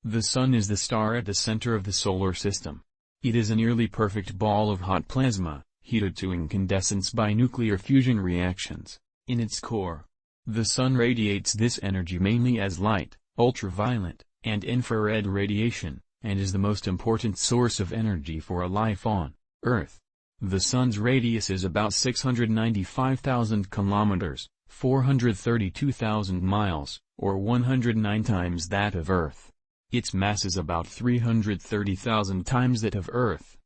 The Sun is the star at the center of the solar system. It is a nearly perfect ball of hot plasma, heated to incandescence by nuclear fusion reactions, in its core. The Sun radiates this energy mainly as light, ultraviolet, and infrared radiation, and is the most important source of energy for a life on Earth. The Sun's radius is about 695,000 kilometers, 432,000 miles, or 109 times that of Earth. Its mass is about 330,000 times that of Earth,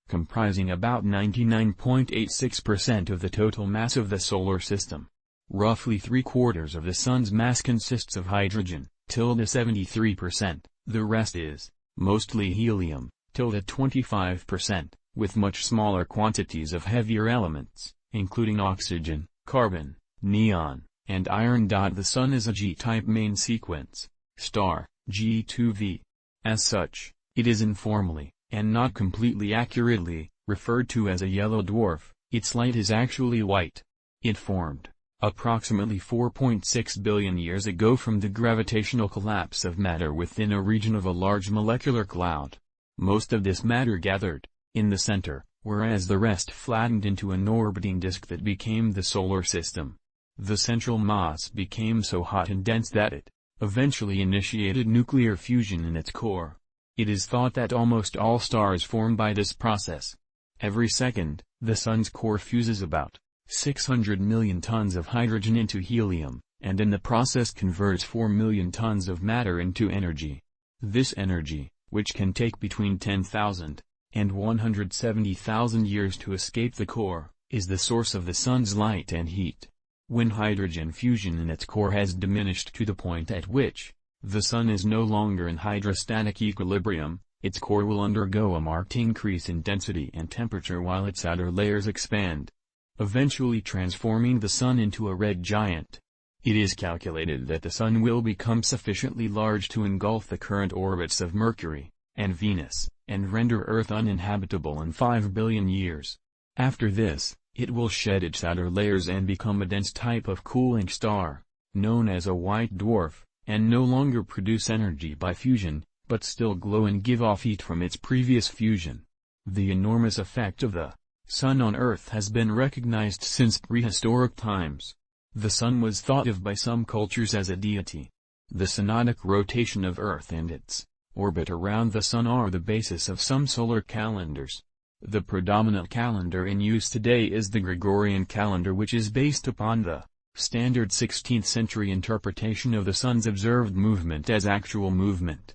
comprising about 99.86% of the total mass of the solar system. Roughly 3/4 of the Sun's mass consists of hydrogen, 73%, the rest is, mostly helium, 25%, with much smaller quantities of heavier elements, including oxygen, carbon, neon, and iron. The Sun is a G-type main sequence star, G2V. As such, it is informally, and not completely accurately, referred to as a yellow dwarf. Its light is actually white. It formed, approximately 4.6 billion years ago, from the gravitational collapse of matter within a region of a large molecular cloud. Most of this matter gathered in the center, whereas the rest flattened into an orbiting disk that became the solar system. The central mass became so hot and dense that it eventually initiated nuclear fusion in its core. It is thought that almost all stars form by this process. Every second, the Sun's core fuses about 600 million tons of hydrogen into helium, and in the process converts 4 million tons of matter into energy. This energy, which can take between 10,000 and 170,000 years to escape the core, is the source of the Sun's light and heat. When hydrogen fusion in its core has diminished to the point at which the Sun is no longer in hydrostatic equilibrium, its core will undergo a marked increase in density and temperature while its outer layers expand, eventually transforming the Sun into a red giant. It is calculated that the Sun will become sufficiently large to engulf the current orbits of Mercury and Venus, and render Earth uninhabitable in 5 billion years. After this, it will shed its outer layers and become a dense type of cooling star, known as a white dwarf, and no longer produce energy by fusion, but still glow and give off heat from its previous fusion. The enormous effect of the Sun on Earth has been recognized since prehistoric times. The Sun was thought of by some cultures as a deity. The synodic rotation of Earth and its orbit around the Sun are the basis of some solar calendars. The predominant calendar in use today is the Gregorian calendar, which is based upon the standard 16th century interpretation of the Sun's observed movement as actual movement.